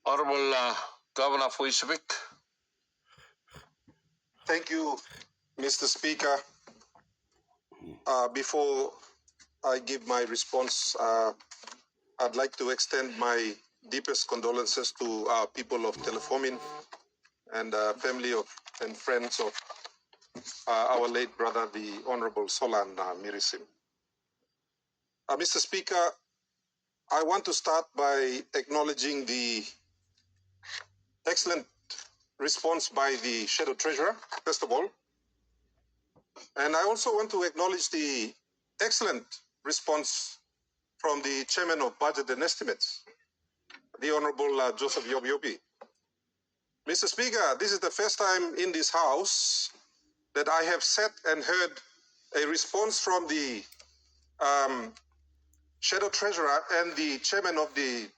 Honorable Governor for Isabik. Thank you, Mr. Speaker. Before I give my response, I'd like to extend my deepest condolences to our people of Telefomin and family of and friends of our late brother, the Honorable Solan Mirisim. Mr. Speaker, I want to start by acknowledging the excellent response by the Shadow Treasurer, first of all. And I also want to acknowledge the excellent response from the Chairman of Budget and Estimates, the Honorable Joseph Yobiobi. Mr. Speaker, this is the first time in this House that I have sat and heard a response from the Shadow Treasurer and the Chairman of the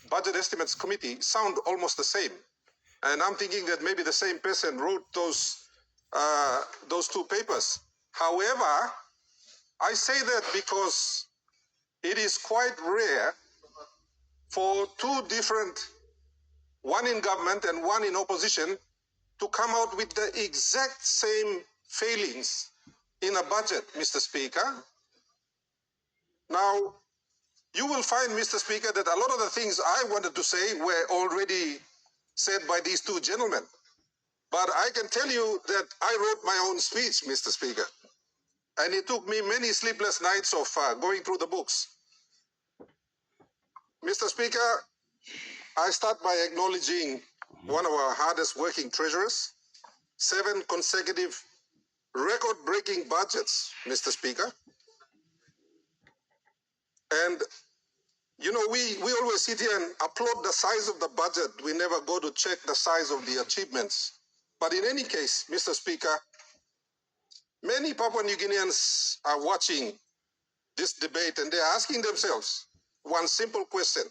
Budget Estimates Committee sound almost the same. And I'm thinking that maybe the same person wrote those two papers. However, I say that because it is quite rare for two different, one in government and one in opposition, to come out with the exact same failings in a budget, Mr. Speaker. Now, you will find, Mr. Speaker, that a lot of the things I wanted to say were already said by these two gentlemen. But I can tell you that I wrote my own speech, Mr. Speaker. And it took me many sleepless nights of going through the books. Mr. Speaker, I start by acknowledging one of our hardest working treasurers, 7 consecutive record-breaking budgets, Mr. Speaker. And, you know, we always sit here and applaud the size of the budget. We never go to check the size of the achievements. But in any case, Mr. Speaker, many Papua New Guineans are watching this debate and they're asking themselves one simple question.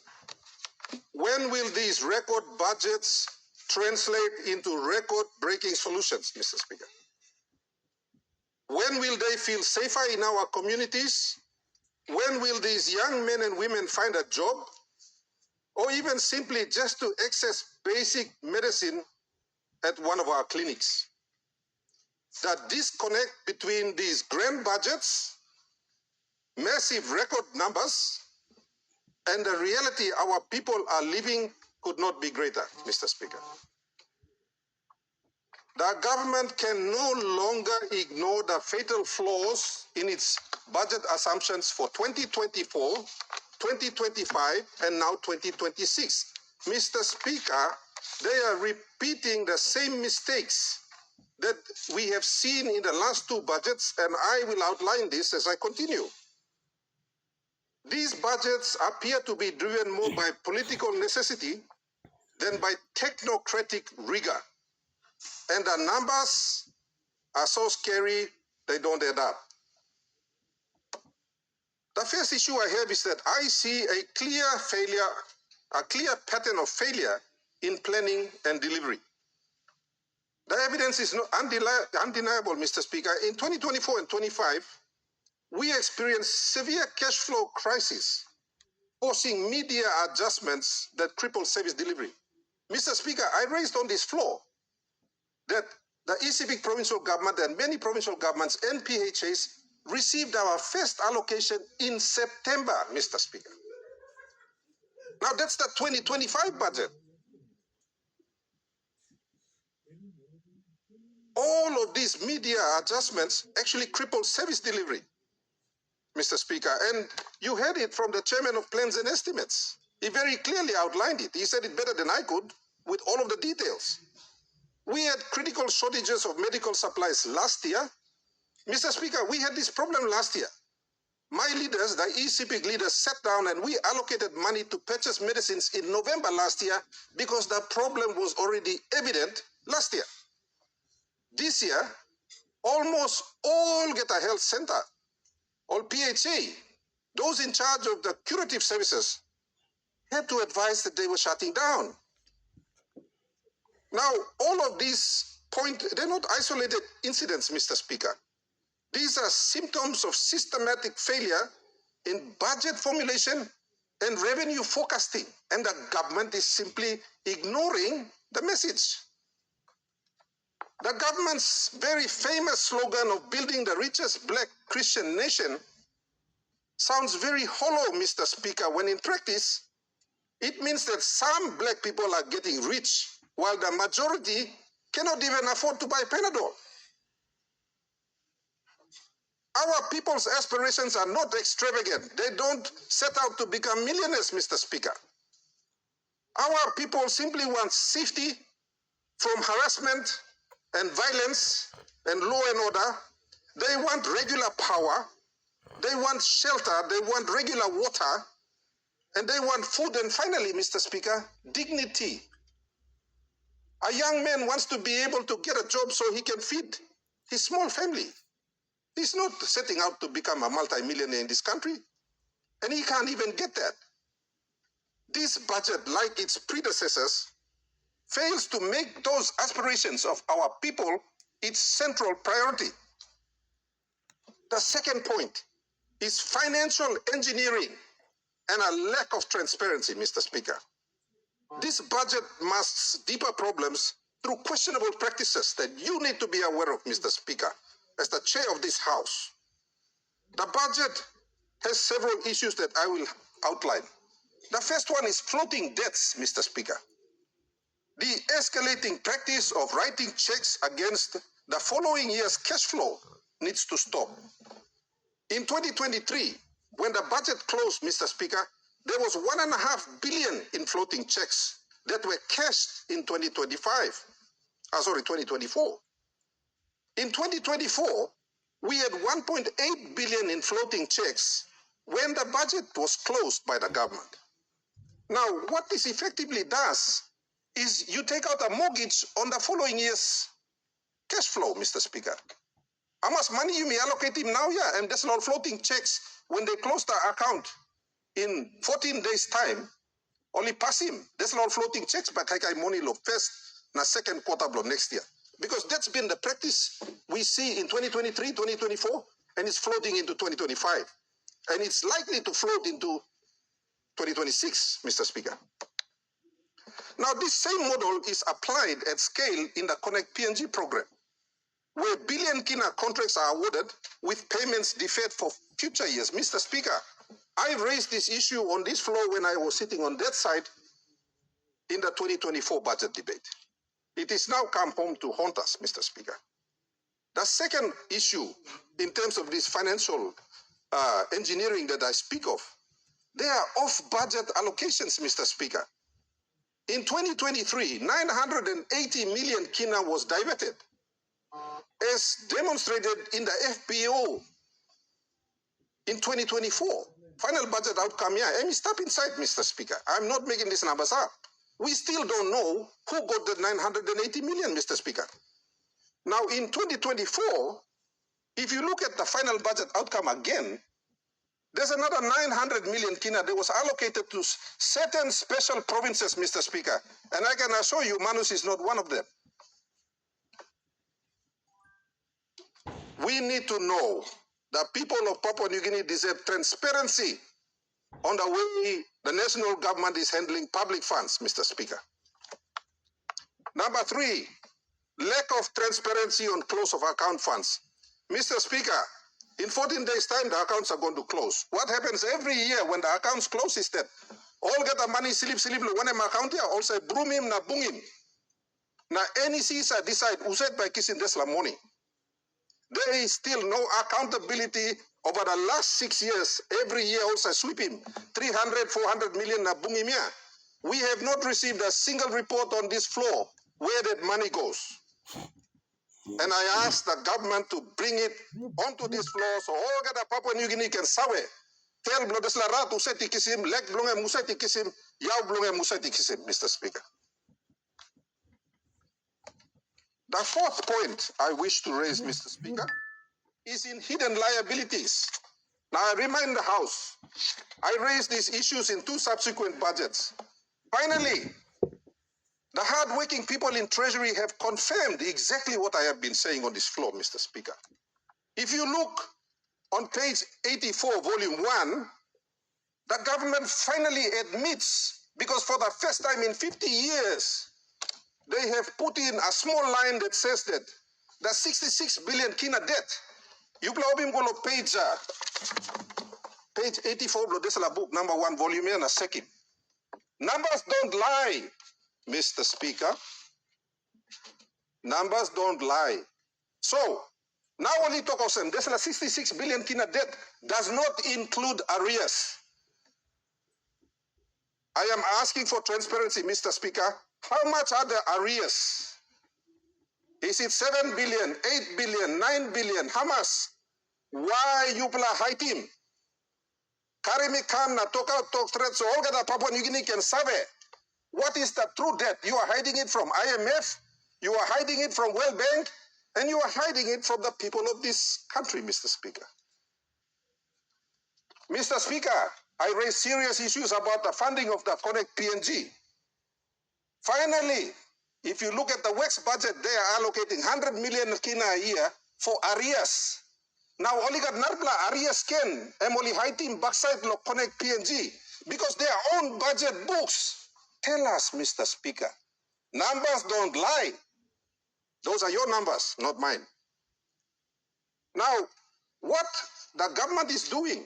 When will these record budgets translate into record-breaking solutions, Mr. Speaker? When will they feel safer in our communities? When will these young men and women find a job? Or even simply just to access basic medicine at one of our clinics? The disconnect between these grand budgets, massive record numbers, and the reality our people are living could not be greater, Mr. Speaker. The government can no longer ignore the fatal flaws in its budget assumptions for 2024, 2025, and now 2026. Mr. Speaker, they are repeating the same mistakes that we have seen in the last 2 budgets, and I will outline this as I continue. These budgets appear to be driven more by political necessity than by technocratic rigor. And the numbers are so scary, they don't add up. The first issue I have is that I see a clear pattern of failure in planning and delivery. The evidence is undeniable, Mr. Speaker. In 2024 and 25, we experienced severe cash flow crisis, forcing media adjustments that crippled service delivery. Mr. Speaker, I raised on this floor that the ECB provincial government and many provincial governments and PHAs received our first allocation in September, Mr. Speaker. Now that's the 2025 budget. All of these media adjustments actually crippled service delivery, Mr. Speaker. And you heard it from the Chairman of Plans and Estimates. He very clearly outlined it. He said it better than I could with all of the details. We had critical shortages of medical supplies last year. Mr. Speaker, we had this problem last year. My leaders, the ECP leaders, sat down and we allocated money to purchase medicines in November last year because the problem was already evident last year. This year, almost all Get a Health Center, all PHA, those in charge of the curative services, had to advise that they were shutting down. Now, all of these they're not isolated incidents, Mr. Speaker. These are symptoms of systematic failure in budget formulation and revenue forecasting, and the government is simply ignoring the message. The government's very famous slogan of building the richest black Christian nation sounds very hollow, Mr. Speaker, when in practice, it means that some black people are getting rich while the majority cannot even afford to buy Panadol. Our people's aspirations are not extravagant. They don't set out to become millionaires, Mr. Speaker. Our people simply want safety from harassment and violence and law and order. They want regular power. They want shelter. They want regular water. And they want food. And finally, Mr. Speaker, dignity. A young man wants to be able to get a job so he can feed his small family. He's not setting out to become a multimillionaire in this country, and he can't even get that. This budget, like its predecessors, fails to make those aspirations of our people its central priority. The second point is financial engineering and a lack of transparency, Mr. Speaker. This budget masks deeper problems through questionable practices that you need to be aware of, Mr. Speaker, as the chair of this House. The budget has several issues that I will outline. The first one is floating debts, Mr. Speaker. The escalating practice of writing checks against the following year's cash flow needs to stop. In 2023, when the budget closed, Mr. Speaker, there was 1.5 billion in floating checks that were cashed in 2024. In 2024, we had 1.8 billion in floating checks when the budget was closed by the government. Now, what this effectively does is you take out a mortgage on the following year's cash flow, Mr. Speaker. How much money you may allocate him now? Yeah, and that's all floating checks. When they close the account in 14 days' time, only pass him. That's all floating checks, but I money lo first na second quarter blow next year. Because that's been the practice we see in 2023, 2024, and it's floating into 2025. And it's likely to float into 2026, Mr. Speaker. Now, this same model is applied at scale in the Connect PNG program, where billion kina contracts are awarded with payments deferred for future years. Mr. Speaker, I raised this issue on this floor when I was sitting on that side in the 2024 budget debate. It is now come home to haunt us, Mr. Speaker. The second issue in terms of this financial engineering that I speak of, they are off-budget allocations, Mr. Speaker. In 2023, 980 million kina was diverted, as demonstrated in the FPO in 2024. Final budget outcome, yeah, let me step inside, Mr. Speaker. I'm not making these numbers up. We still don't know who got the 980 million, Mr. Speaker. Now, in 2024, if you look at the final budget outcome again, there's another 900 million kina that was allocated to certain special provinces, Mr. Speaker. And I can assure you, Manus is not one of them. We need to know the people of Papua New Guinea deserve transparency on the way the national government is handling public funds, Mr. Speaker. Number three, lack of transparency on close of account funds. Mr. Speaker, in 14 days' time, the accounts are going to close. What happens every year when the accounts close is that all get the money slip one account here, also broom him na bung him. Na NEC decide used by kissing this money. There is still no accountability over the last 6 years. Every year also sweep him 300, 400 million na bung him here. We have not received a single report on this floor where that money goes. And I ask the government to bring it onto this floor so all the Papua New Guinea can sawe. Tell Blodesla Rat useti kisim, lek blunge museti kisim, yaw blunge museti kisim, Mr. Speaker. The fourth point I wish to raise, Mr. Speaker, is in hidden liabilities. Now, I remind the House, I raised these issues in 2 subsequent budgets. Finally, the hard-working people in Treasury have confirmed exactly what I have been saying on this floor, Mr. Speaker. If you look on page 84, volume 1, The government finally admits, because for the first time in 50 years, they have put in a small line that says that the 66 billion kina debt, you probably go to page 84 of this book, number 1, volume and a second. Numbers don't lie, Mr. Speaker. Numbers don't lie. So, now only talk of this 66 billion kina debt does not include arrears. I am asking for transparency, Mr. Speaker. How much are the arrears? Is it 7 billion, 8 billion, 9 billion? How much? Why you play high team? Karimi kam na talk out talk threats so all the Papua New Guinea can survey. What is the true debt? You are hiding it from IMF, you are hiding it from World Bank, and you are hiding it from the people of this country, Mr. Speaker. Mr. Speaker, I raised serious issues about the funding of the Connect PNG. Finally, if you look at the WEX budget, they are allocating 100 million kina a year for arrears. Now, only got Narbla arrears can, Emily high team backside lo Connect PNG, because their own budget books tell us, Mr. Speaker, numbers don't lie. Those are your numbers, not mine. Now, what the government is doing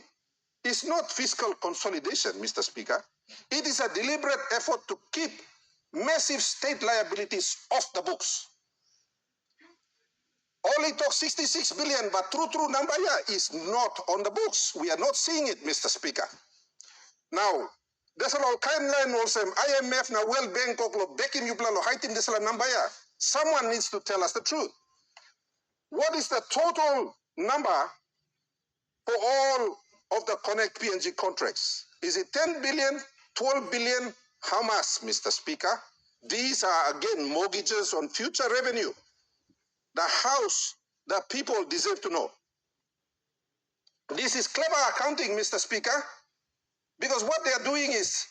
is not fiscal consolidation, Mr. Speaker. It is a deliberate effort to keep massive state liabilities off the books. Only talk 66 billion, but true number here is not on the books. We are not seeing it, Mr. Speaker. Now, there's a lot of kind line also, IMF na World Bank of backing you plan heighten this number here. Someone needs to tell us the truth. What is the total number for all of the Connect PNG contracts? Is it 10 billion, 12 billion? How much, Mr. Speaker? These are, again, mortgages on future revenue. The house, the people deserve to know. This is clever accounting, Mr. Speaker, because what they are doing is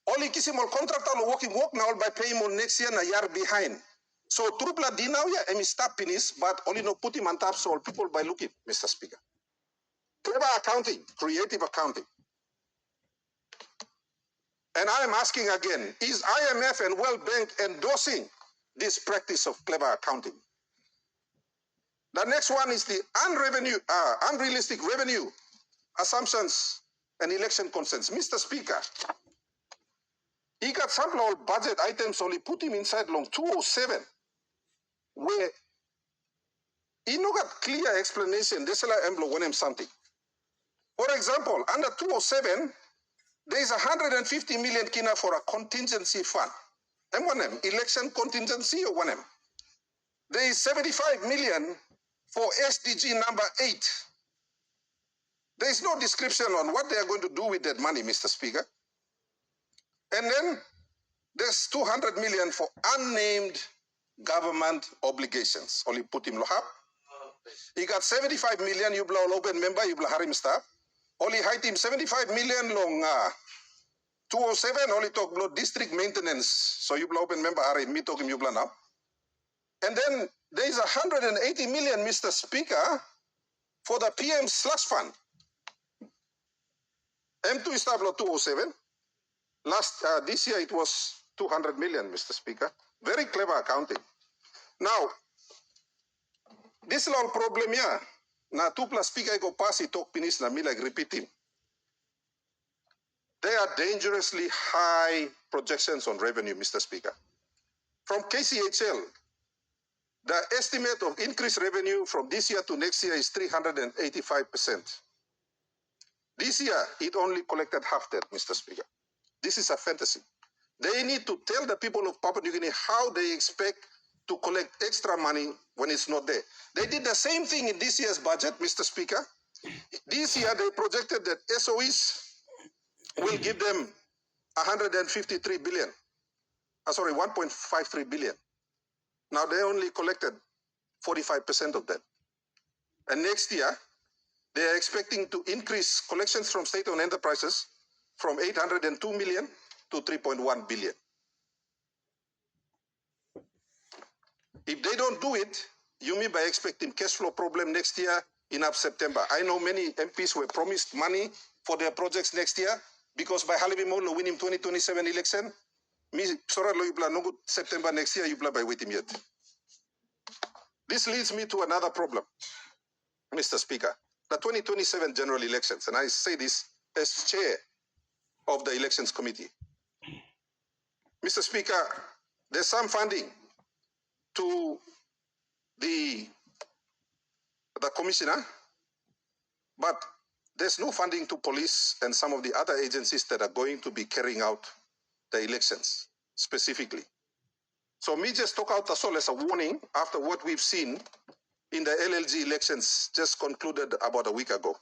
only kisimol contractor working work now by paying more next year and a year behind. So trupla di now yeah, emi stop finish, but only no put him on top so all people by looking, Mr. Speaker. Clever accounting, creative accounting. And I am asking again, is IMF and World Bank endorsing this practice of clever accounting? The next one is the unrealistic revenue assumptions and election consents. Mr. Speaker, he got some budget items only put him inside long 207, where he no got clear explanation. This is like something. For example, under 207, there is 150 million kina for a contingency fund. M1M, election contingency or 1M. There is 75 million for SDG number 8. There is no description on what they are going to do with that money, Mr. Speaker. And then there's 200 million for unnamed government obligations. Only put him lohab. He got 75 million, you blow open member, you blow harim staff. Only height him 75 million long 207, only talk blow district maintenance. So you blow open member harim, me talk him you blow now. And then there is 180 million, Mr. Speaker, for the PM slush fund. M2 is tablo 207. This year it was 200 million, Mr. Speaker. Very clever accounting. Now, this is all problem here. Na 2 plus speaker go pass it talk pinis na me like repeat him. They are dangerously high projections on revenue, Mr. Speaker. From KCHL, the estimate of increased revenue from this year to next year is 385%. This year, it only collected half that, Mr. Speaker. This is a fantasy. They need to tell the people of Papua New Guinea how they expect to collect extra money when it's not there. They did the same thing in this year's budget, Mr. Speaker. This year, they projected that SOEs will give them 153 billion. 1.53 billion. Now, they only collected 45% of that. And next year, they are expecting to increase collections from state-owned enterprises from 802 million to 3.1 billion. If they don't do it, you mean by expecting cash flow problem next year in September. I know many MPs were promised money for their projects next year. because by halibi mo lo win him 2027 election, me sora lo yupla no September next year yupla by with him yet. This leads me to another problem, Mr. Speaker. The 2027 general elections, and I say this as chair of the elections committee. Mr. Speaker, there's some funding to the commissioner, but there's no funding to police and some of the other agencies that are going to be carrying out the elections specifically. So me just talk out as well as a warning after what we've seen in the LLG elections just concluded about a week ago.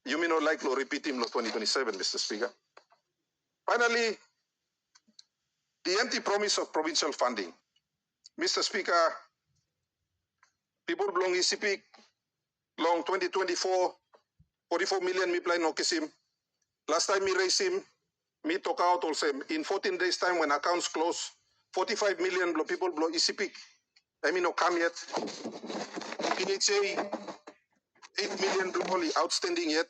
You may not like to repeat him 2027, Mr. Speaker. Finally, the empty promise of provincial funding. Mr. Speaker, people belong ECP, long 2024, 44 million me plan no kisim. Last time me raise him, me talk out also in 14 days time when accounts close, 45 million people blow ECP. I mean no come yet. PHA, 8 million only outstanding yet.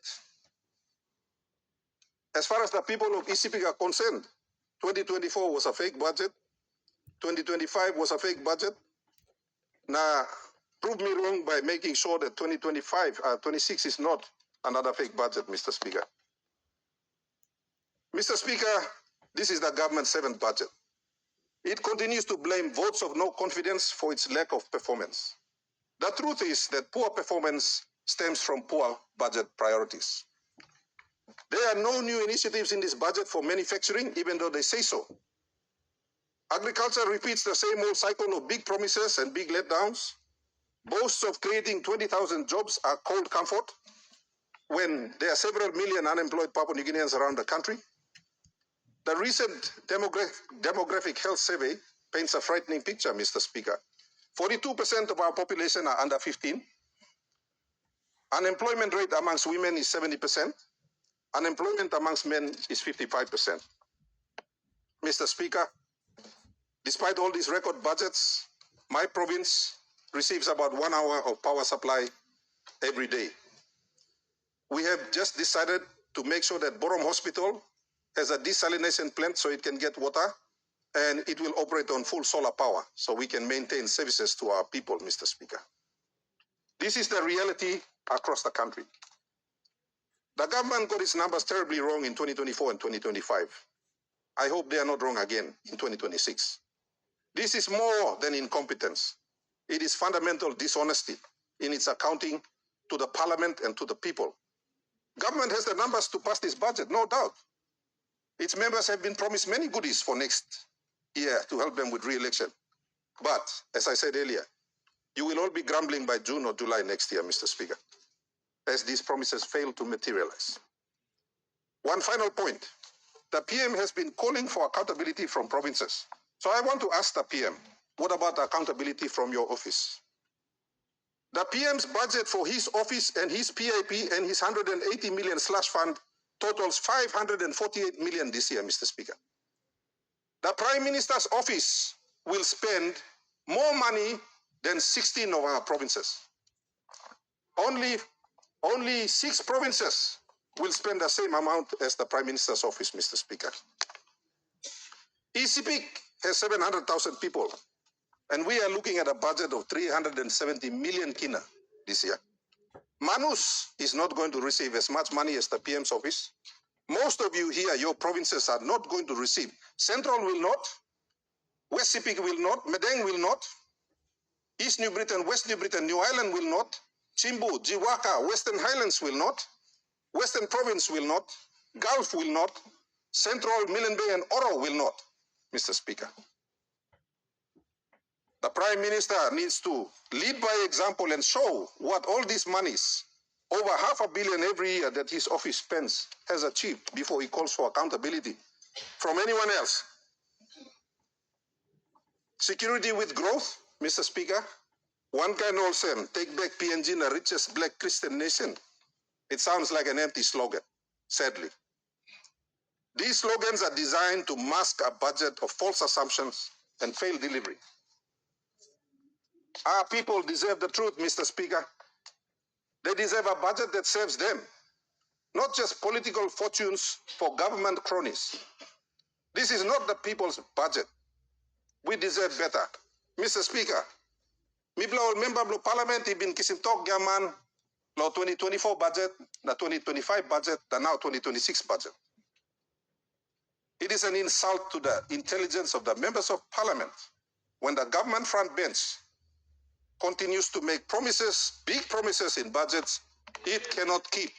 As far as the people of ECP are concerned, 2024 was a fake budget. 2025 was a fake budget. Now, prove me wrong by making sure that 26 is not another fake budget, Mr. Speaker. Mr. Speaker, this is the government's seventh budget. It continues to blame votes of no confidence for its lack of performance. The truth is that poor performance stems from poor budget priorities. There are no new initiatives in this budget for manufacturing, even though they say so. Agriculture repeats the same old cycle of big promises and big letdowns. Boasts of creating 20,000 jobs are cold comfort when there are several million unemployed Papua New Guineans around the country. The recent demographic health survey paints a frightening picture, Mr. Speaker. 42% of our population are under 15. Unemployment rate amongst women is 70%. Unemployment amongst men is 55%. Mr. Speaker, despite all these record budgets, my province receives about 1 hour of power supply every day. We have just decided to make sure that Borom Hospital has a desalination plant so it can get water, and it will operate on full solar power so we can maintain services to our people, Mr. Speaker. This is the reality across the country. The government got its numbers terribly wrong in 2024 and 2025. I hope they are not wrong again in 2026. This is more than incompetence. It is fundamental dishonesty in its accounting to the parliament and to the people. Government has the numbers to pass this budget, no doubt. Its members have been promised many goodies for next year to help them with re-election. But, as I said earlier, you will all be grumbling by June or July next year, Mr. Speaker, as these promises fail to materialize. One final point. The PM has been calling for accountability from provinces. So I want to ask the PM, what about accountability from your office? The PM's budget for his office and his PIP and his 180 million slush fund totals 548 million this year, Mr. Speaker. The Prime Minister's office will spend more money than 16 of our provinces. Only 6 provinces will spend the same amount as the Prime Minister's office, Mr. Speaker. ECP has 700,000 people, and we are looking at a budget of 370 million kina this year. Manus is not going to receive as much money as the PM's office. Most of you here, your provinces are not going to receive. Central will not, West Sepik will not, Medang will not, East New Britain, West New Britain, New Ireland will not, Chimbu, Jiwaka, Western Highlands will not, Western Province will not, Gulf will not, Central, Milne Bay and Oro will not, Mr. Speaker. The Prime Minister needs to lead by example and show what all these monies, over $500 million every year that his office spends, has achieved before he calls for accountability from anyone else. Security with growth, Mr. Speaker. One can also take back PNG, the richest black Christian nation. It sounds like an empty slogan, sadly. These slogans are designed to mask a budget of false assumptions and failed delivery. Our people deserve the truth, Mr. Speaker. They deserve a budget that serves them, not not just political fortunes for government cronies. This is not the people's budget. We deserve better. Mr. Speaker, Mibla member of parliament ibin kisim talk gaman law 2024 budget, the 2025 budget, the now 2026 budget. It is an insult to the intelligence of the members of parliament when the government front bench continues to make promises, big promises in budgets it cannot keep.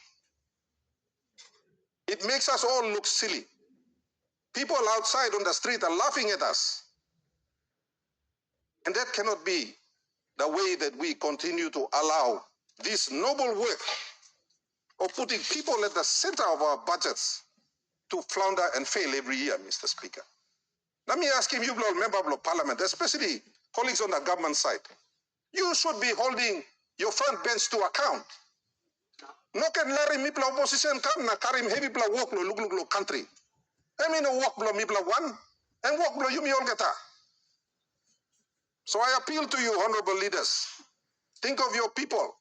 It makes us all look silly. People outside on the street are laughing at us. And that cannot be the way that we continue to allow this noble work of putting people at the center of our budgets to flounder and fail every year, Mr. Speaker. Let me ask him, you member of parliament, especially colleagues on the government side, you should be holding your front bench to account. No can Larry Mipla opposition come na karim heavy bla work lo luglo country. I mean work blo Mipla one and work blo yumi olgeta. So I appeal to you, honorable leaders, think of your people.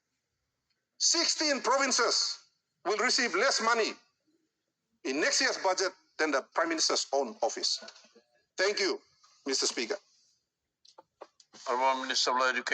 16 provinces will receive less money in next year's budget than the Prime Minister's own office. Thank you, Mr. Speaker. Honorable Minister of Education.